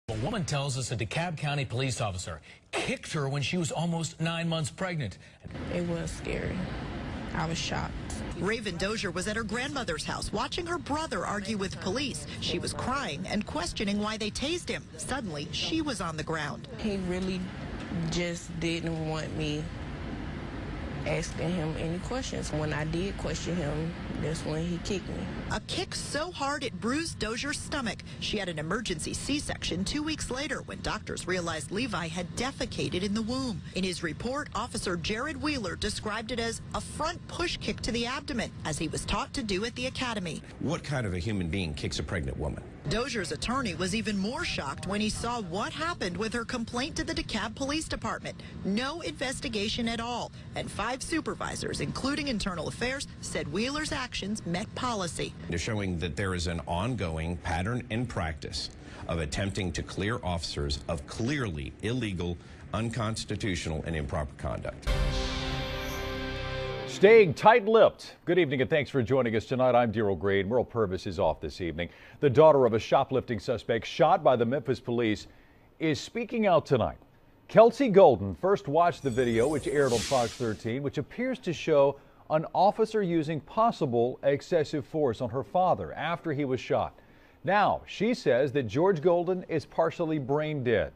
A woman tells us a DeKalb County police officer kicked her when she was almost 9 months pregnant. It was scary. I was shocked. Raven Dozier was at her grandmother's house watching her brother argue with police. She was crying and questioning why they tased him. Suddenly, she was on the ground. He really just didn't want me asking him any questions. When I did question him, that's when he kicked me. A kick so hard it bruised Dozier's stomach. She had an emergency C-section 2 weeks later when doctors realized Levi had defecated in the womb. In his report, Officer Jared Wheeler described it as a front push kick to the abdomen, as he was taught to do at the academy. What kind of a human being kicks a pregnant woman? Dozier's attorney was even more shocked when he saw what happened with her complaint to the DeKalb Police Department. No investigation at all. And 5 supervisors, including internal affairs, said Wheeler's actions met policy. They're showing that there is an ongoing pattern and practice of attempting to clear officers of clearly illegal, unconstitutional, and improper conduct. Staying tight-lipped. Good evening and thanks for joining us tonight. I'm Daryl Green. Merle Purvis is off this evening. The daughter of a shoplifting suspect shot by the Memphis police is speaking out tonight. Kelsey Golden first watched the video, which aired on Fox 13, which appears to show an officer using possible excessive force on her father after he was shot. Now, she says that George Golden is partially brain dead.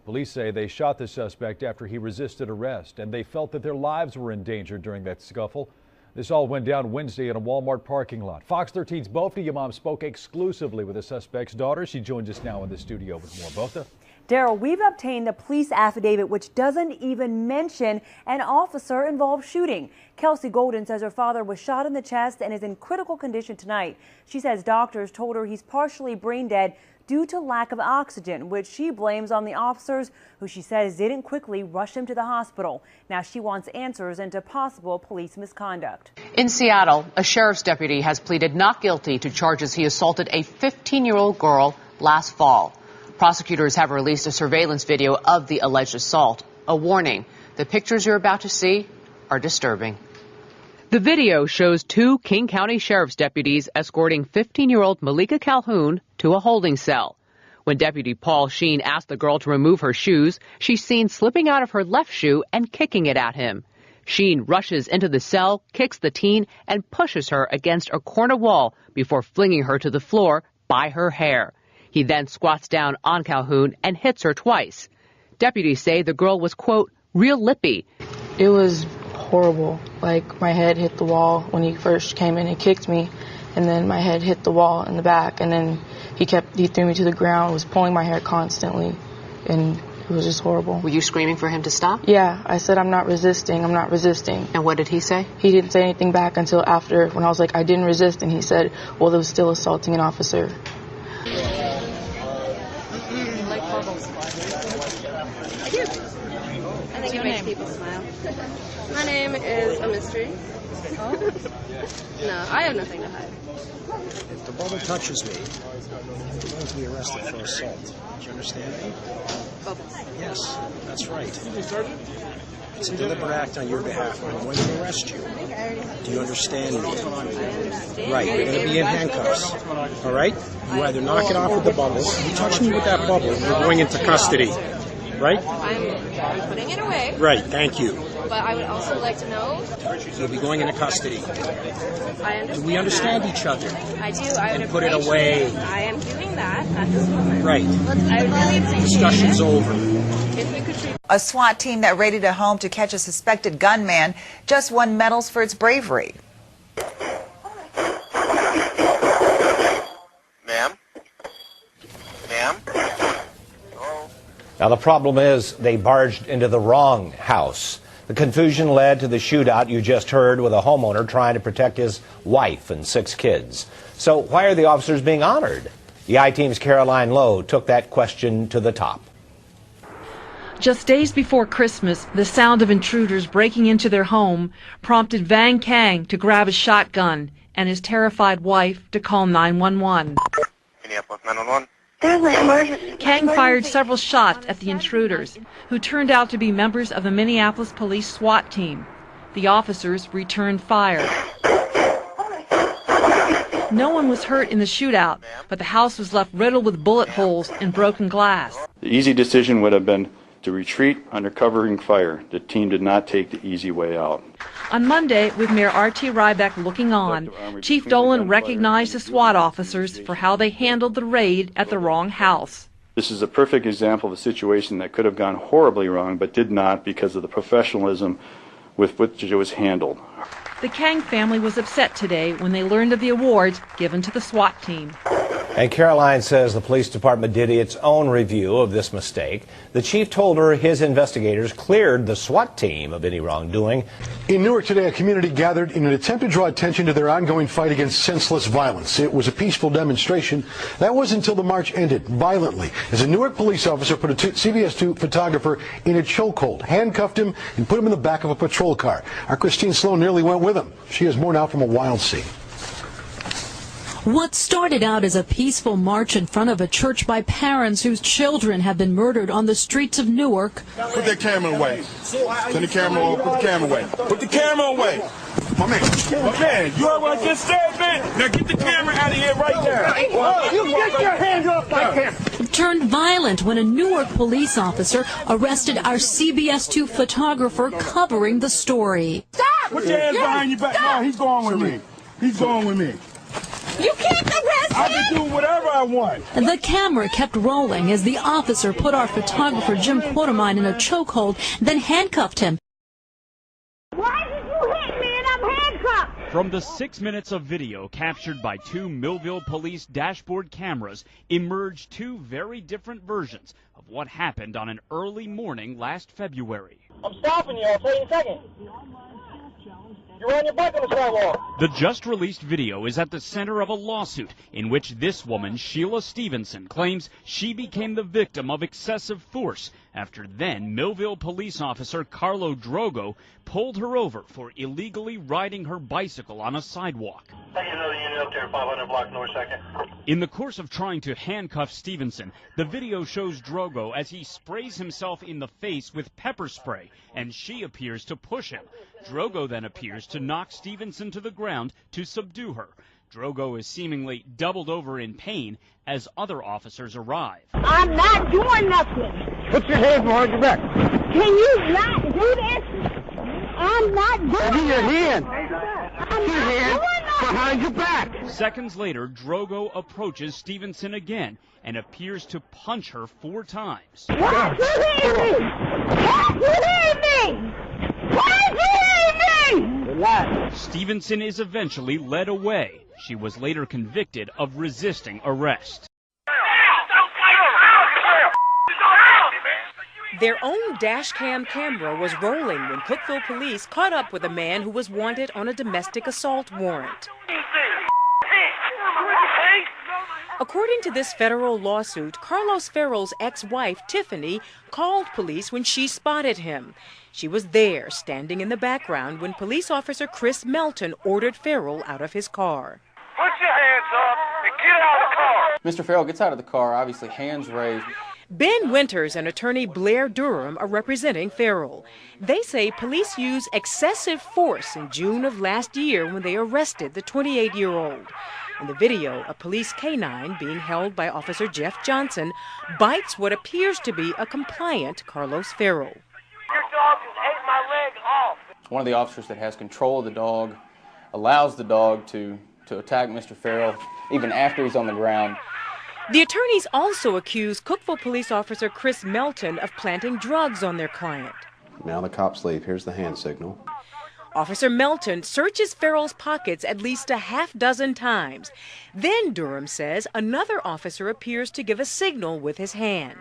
Police say they shot the suspect after he resisted arrest, and they felt that their lives were in danger during that scuffle. This all went down Wednesday in a Walmart parking lot. Fox 13's Botha Yamam spoke exclusively with the suspect's daughter. She joins us now in the studio with more. Botha? Daryl, we've obtained the police affidavit, which doesn't even mention an officer-involved shooting. Kelsey Golden says her father was shot in the chest and is in critical condition tonight. She says doctors told her he's partially brain dead due to lack of oxygen, which she blames on the officers who she says didn't quickly rush him to the hospital. Now she wants answers into possible police misconduct. In Seattle, a sheriff's deputy has pleaded not guilty to charges he assaulted a 15-year-old girl last fall. Prosecutors have released a surveillance video of the alleged assault. A warning, the pictures you're about to see are disturbing. The video shows 2 King County Sheriff's deputies escorting 15-year-old Malika Calhoun to a holding cell. When Deputy Paul Sheen asked the girl to remove her shoes, she's seen slipping out of her left shoe and kicking it at him. Sheen rushes into the cell, kicks the teen, and pushes her against a corner wall before flinging her to the floor by her hair. He then squats down on Calhoun and hits her twice. Deputies say the girl was, quote, real lippy. It was horrible. Like, my head hit the wall when he first came in and kicked me, and then my head hit the wall in the back, and then he threw me to the ground, was pulling my hair constantly, and it was just horrible. Were you screaming for him to stop? Yeah, I said, I'm not resisting. And what did he say? He didn't say anything back until after, when I was like, I didn't resist, and he said, well, it was still assaulting an officer. I think it makes people smile. My name is a mystery. Oh? No, I have nothing to hide. If the bubble touches me, I'm going to be arrested for assault. Do you understand me? Bubbles. Yes, that's right. It's a deliberate act on your behalf. I'm going to arrest you. Do you understand me? I understand. Right, you're going to be in handcuffs. All right? You either knock it off with the bubble. If you touch me with that bubble, you're going into custody. Right? I'm putting it away. Right, thank you. But I would also like to know. You'll be going into custody. I understand. Do we understand each other? I do. I would and put it away. I am doing that at this moment. Right. I would really appreciate Discussion's it. over. If we could. A SWAT team that raided a home to catch a suspected gunman just won medals for its bravery. Ma'am? Ma'am? Now, the problem is they barged into the wrong house. The confusion led to the shootout you just heard with a homeowner trying to protect his wife and 6 kids. So why are the officers being honored? The I-Team's Caroline Lowe took that question to the top. Just days before Christmas, the sound of intruders breaking into their home prompted Vang Kang to grab his shotgun and his terrified wife to call 911. Minneapolis 911. There's an emergency. Kang fired several shots at the intruders, who turned out to be members of the Minneapolis Police SWAT team. The officers returned fire. No one was hurt in the shootout, but the house was left riddled with bullet holes and broken glass. The easy decision would have been to retreat under covering fire. The team did not take the easy way out. On Monday, with Mayor R.T. Ryback looking on, Chief Dolan recognized the SWAT officers for how they handled the raid at the wrong house. This is a perfect example of a situation that could have gone horribly wrong, but did not because of the professionalism with which it was handled. The Kang family was upset today when they learned of the awards given to the SWAT team. And Caroline says the police department did its own review of this mistake. The chief told her his investigators cleared the SWAT team of any wrongdoing. In Newark today, a community gathered in an attempt to draw attention to their ongoing fight against senseless violence. It was a peaceful demonstration. That was until the march ended violently as a Newark police officer put a CBS 2 photographer in a chokehold, handcuffed him, and put him in the back of a patrol car. Our Christine Sloan nearly went with him. She has more now from a wild scene. What started out as a peaceful march in front of a church by parents whose children have been murdered on the streets of Newark. Put that camera away. Turn the camera on. Put the camera away. Put the camera away. My man, you heard what I just said, man? Now get the camera out of here right now. You get your hands off my camera. Turned violent when a Newark police officer arrested our CBS 2 photographer covering the story. Stop! Put your hands behind your back. No, he's going with me. He's going with me. You can't arrest him! I can do whatever I want. The camera kept rolling as the officer put our photographer Jim Quatermine in a chokehold, then handcuffed him. Why did you hit me and I'm handcuffed? From the 6 minutes of video captured by 2 Millville police dashboard cameras emerged 2 very different versions of what happened on an early morning last February. I'm stopping you. I'll tell you in a second. You're on your bike on the sidewalk. The just-released video is at the center of a lawsuit in which this woman, Sheila Stevenson, claims she became the victim of excessive force after then Millville police officer Carlo Drogo pulled her over for illegally riding her bicycle on a sidewalk. Take another unit up there, 500 block north second. In the course of trying to handcuff Stevenson, the video shows Drogo as he sprays himself in the face with pepper spray, and she appears to push him. Drogo then appears to knock Stevenson to the ground to subdue her. Drogo is seemingly doubled over in pain as other officers arrive. I'm not doing nothing. Put your hands behind your back. Can you not do this? I'm not doing Give me your hand. I'm Your hand behind your back. Seconds later, Drogo approaches Stevenson again and appears to punch her 4 times. Why did you hit me? Why did you hit me? Why did you hit me? Relax. Stevenson is eventually led away. She was later convicted of resisting arrest. Their own dash cam camera was rolling when Cookeville police caught up with a man who was wanted on a domestic assault warrant. According to this federal lawsuit, Carlos Farrell's ex-wife, Tiffany, called police when she spotted him. She was there, standing in the background, when police officer Chris Melton ordered Farrell out of his car. Put your hands up and get out of the car. Mr. Farrell gets out of the car, obviously hands raised. Ben Winters and attorney Blair Durham are representing Farrell. They say police used excessive force in June of last year when they arrested the 28-year-old. In the video, a police canine being held by Officer Jeff Johnson bites what appears to be a compliant Carlos Farrell. Your dog just ate my leg off. One of the officers that has control of the dog allows the dog to attack Mr. Farrell even after he's on the ground. The attorneys also accuse Cookeville police officer Chris Melton of planting drugs on their client. Now the cops leave. Here's the hand signal. Officer Melton searches Farrell's pockets at least a half-dozen times. Then, Durham says, another officer appears to give a signal with his hand.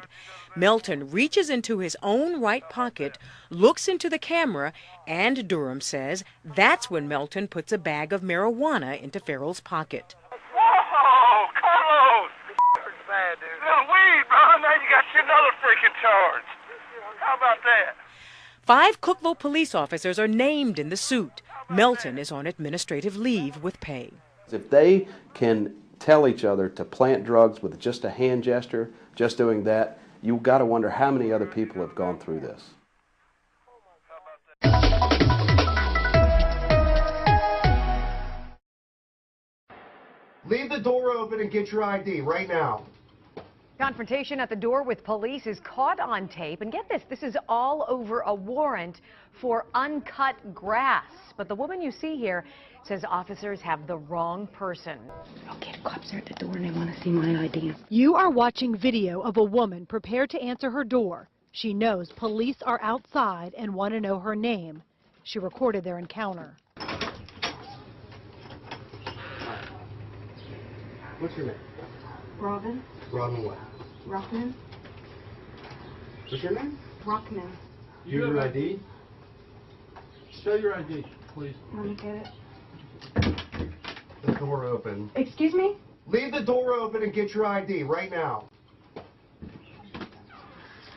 Melton reaches into his own right pocket, looks into the camera, and Durham says that's when Melton puts a bag of marijuana into Farrell's pocket. Whoa, Carlos! Bad, dude. Little weed, bro. Now you got you another freaking charge. How about that? 5 Cookeville police officers are named in the suit. Melton is on administrative leave with pay. If they can tell each other to plant drugs with just a hand gesture, just doing that, you've got to wonder how many other people have gone through this. Leave the door open and get your ID right now. Confrontation at the door with police is caught on tape. And get this, this is all over a warrant for uncut grass. But the woman you see here says officers have the wrong person. Okay, the cops are at the door and they want to see my ID. You are watching video of a woman prepared to answer her door. She knows police are outside and want to know her name. She recorded their encounter. What's your name? Robin. Robin what? Rockman. What's your name? Rockman. You have your ID? Show your ID, please. Let me get it. The door open. Excuse me? Leave the door open and get your ID right now.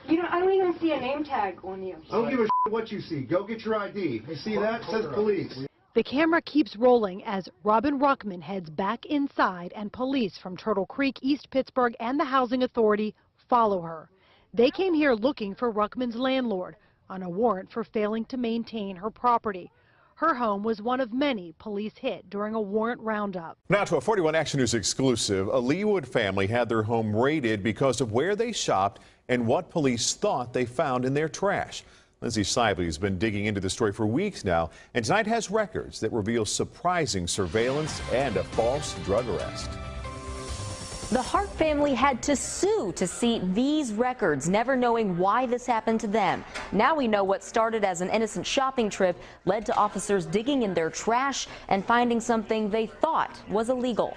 You know, I don't even see a name tag on you. I don't give a shit what you see. Go get your ID. You see that? It says police. The camera keeps rolling as Robin Ruckman heads back inside and police from Turtle Creek, East Pittsburgh, and the Housing Authority follow her. They came here looking for Ruckman's landlord on a warrant for failing to maintain her property. Her home was one of many police hit during a warrant roundup. Now to a 41 Action News exclusive. A Leawood family had their home raided because of where they shopped and what police thought they found in their trash. Lindsay Sibley has been digging into the story for weeks now, and tonight has records that reveal surprising surveillance and a false drug arrest. The Hart family had to sue to see these records, never knowing why this happened to them. Now we know what started as an innocent shopping trip led to officers digging in their trash and finding something they thought was illegal.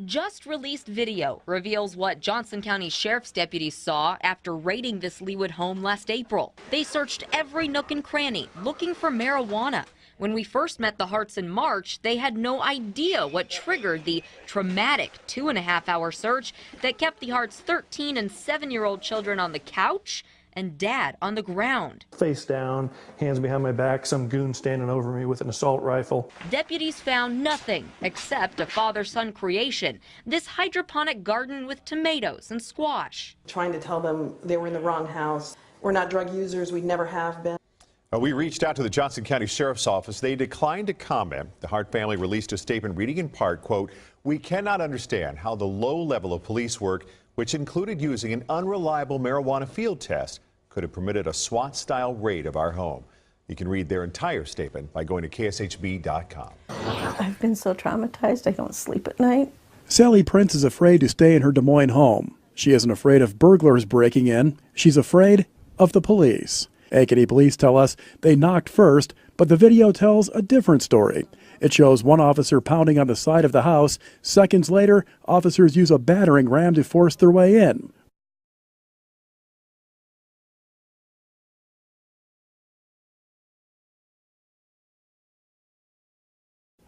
Just released video reveals what Johnson County Sheriff's deputies saw after raiding this Leawood home last April. They searched every nook and cranny looking for marijuana. When we first met the Harts in March, they had no idea what triggered the traumatic 2.5-hour search that kept the Harts' 13 and 7-year-old children on the couch and Dad on the ground. Face down, hands behind my back, some goon standing over me with an assault rifle. Deputies found nothing except a father-son creation, this hydroponic garden with tomatoes and squash. Trying to tell them they were in the wrong house. We're not drug users, we never have been. We reached out to the Johnson County Sheriff's Office. They declined to comment. The Hart family released a statement reading in part, quote, "We cannot understand how the low level of police work, which included using an unreliable marijuana field test, could have permitted a SWAT-style raid of our home." You can read their entire statement by going to KSHB.com. I've been so traumatized I don't sleep at night. Sally Prince is afraid to stay in her Des Moines home. She isn't afraid of burglars breaking in. She's afraid of the police. Ankeny police tell us they knocked first, but the video tells a different story. It shows one officer pounding on the side of the house. Seconds later, officers use a battering ram to force their way in.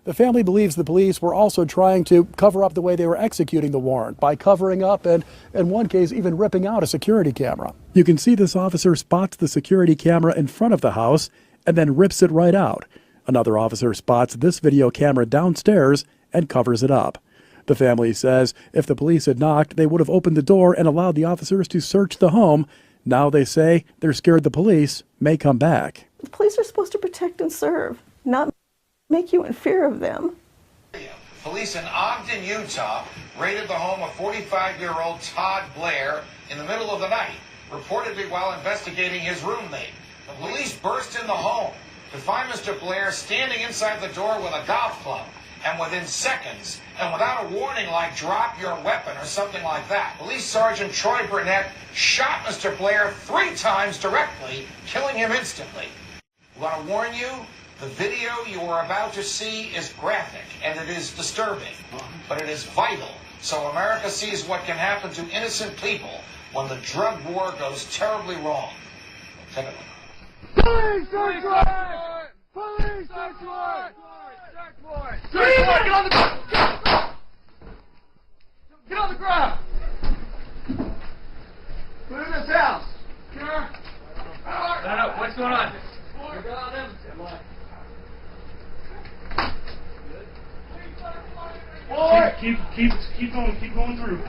The family believes the police were also trying to cover up the way they were executing the warrant by covering up and, in one case, even ripping out a security camera. You can see this officer spots the security camera in front of the house and then rips it right out. Another officer spots this video camera downstairs and covers it up. The family says if the police had knocked, they would have opened the door and allowed the officers to search the home. Now they say they're scared the police may come back. The police are supposed to protect and serve, not make you in fear of them. Police in Ogden, Utah, raided the home of 45-year-old Todd Blair in the middle of the night, reportedly while investigating his roommate. The police burst in the home to find Mr. Blair standing inside the door with a golf club, and within seconds, and without a warning like drop your weapon or something like that, Police Sergeant Troy Burnett shot Mr. Blair 3 times directly, killing him instantly. We want to warn you, the video you are about to see is graphic and it is disturbing, but it is vital so America sees what can happen to innocent people when the drug war goes terribly wrong. Take a look. Police search warrant! Police search warrant! Search warrant! Search warrant! Get on the ground! Get on the ground! Who's in this house? No, what's going on? Keep going through.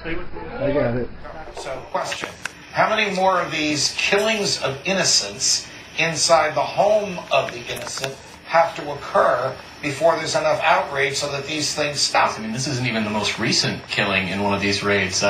Stay with me. I got it. So, question. How many more of these killings of innocents inside the home of the innocent have to occur before there's enough outrage so that these things stop. I mean, this isn't even the most recent killing in one of these raids.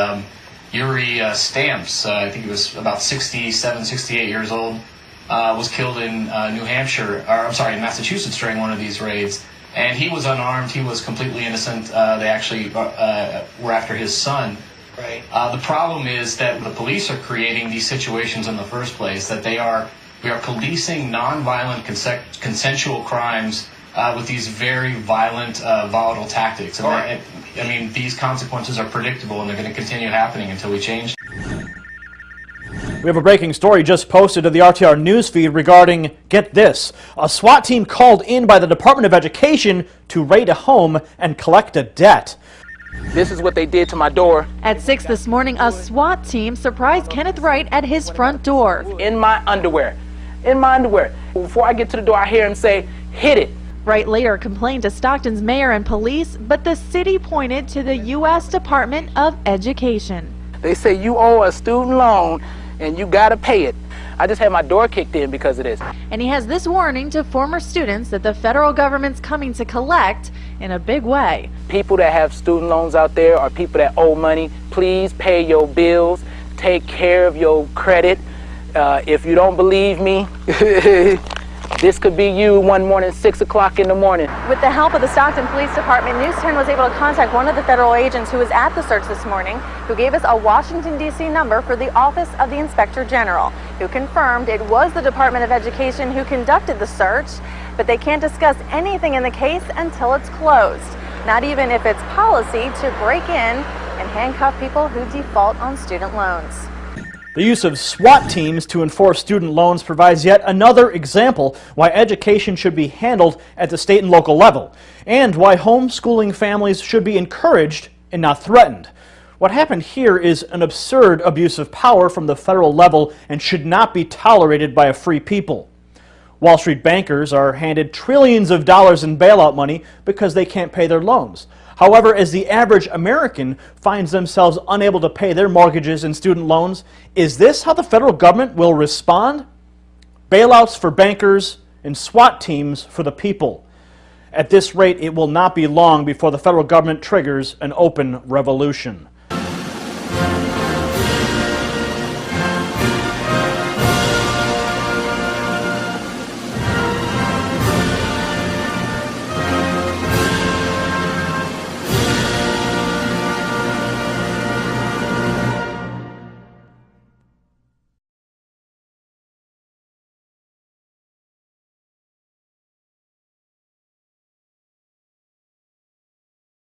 Yuri Stamps, I think he was about 67, 68 years old, was killed in New Hampshire, or I'm sorry, in Massachusetts during one of these raids. And he was unarmed, he was completely innocent. They actually were after his son. Right. The problem is that the police are creating these situations in the first place, that we are policing nonviolent consensual crimes with these very violent, volatile tactics. And right. I mean, these consequences are predictable, and they're going to continue happening until we change. We have a breaking story just posted to the RTR newsfeed regarding, get this, a SWAT team called in by the Department of Education to raid a home and collect a debt. This is what they did to my door. At 6 this morning, a SWAT team surprised Kenneth Wright at his front door. In my underwear. In my underwear. Before I get to the door, I hear him say, hit it. Wright later complained to Stockton's mayor and police, but the city pointed to the U.S. Department of Education. They say you owe a student loan and you gotta pay it. I just had my door kicked in because of this. And he has this warning to former students that the federal government's coming to collect in a big way. People that have student loans out there or people that owe money, please pay your bills, take care of your credit. If you don't believe me, this could be you one morning, 6 o'clock in the morning. With the help of the Stockton Police Department, News 10 was able to contact one of the federal agents who was at the search this morning, who gave us a Washington, D.C. number for the Office of the Inspector General, who confirmed it was the Department of Education who conducted the search, but they can't discuss anything in the case until it's closed, not even if it's policy to break in and handcuff people who default on student loans. The use of SWAT teams to enforce student loans provides yet another example why education should be handled at the state and local level, and why homeschooling families should be encouraged and not threatened. What happened here is an absurd abuse of power from the federal level and should not be tolerated by a free people. Wall Street bankers are handed trillions of dollars in bailout money because they can't pay their loans. However, as the average American finds themselves unable to pay their mortgages and student loans, is this how the federal government will respond? Bailouts for bankers and SWAT teams for the people. At this rate, it will not be long before the federal government triggers an open revolution.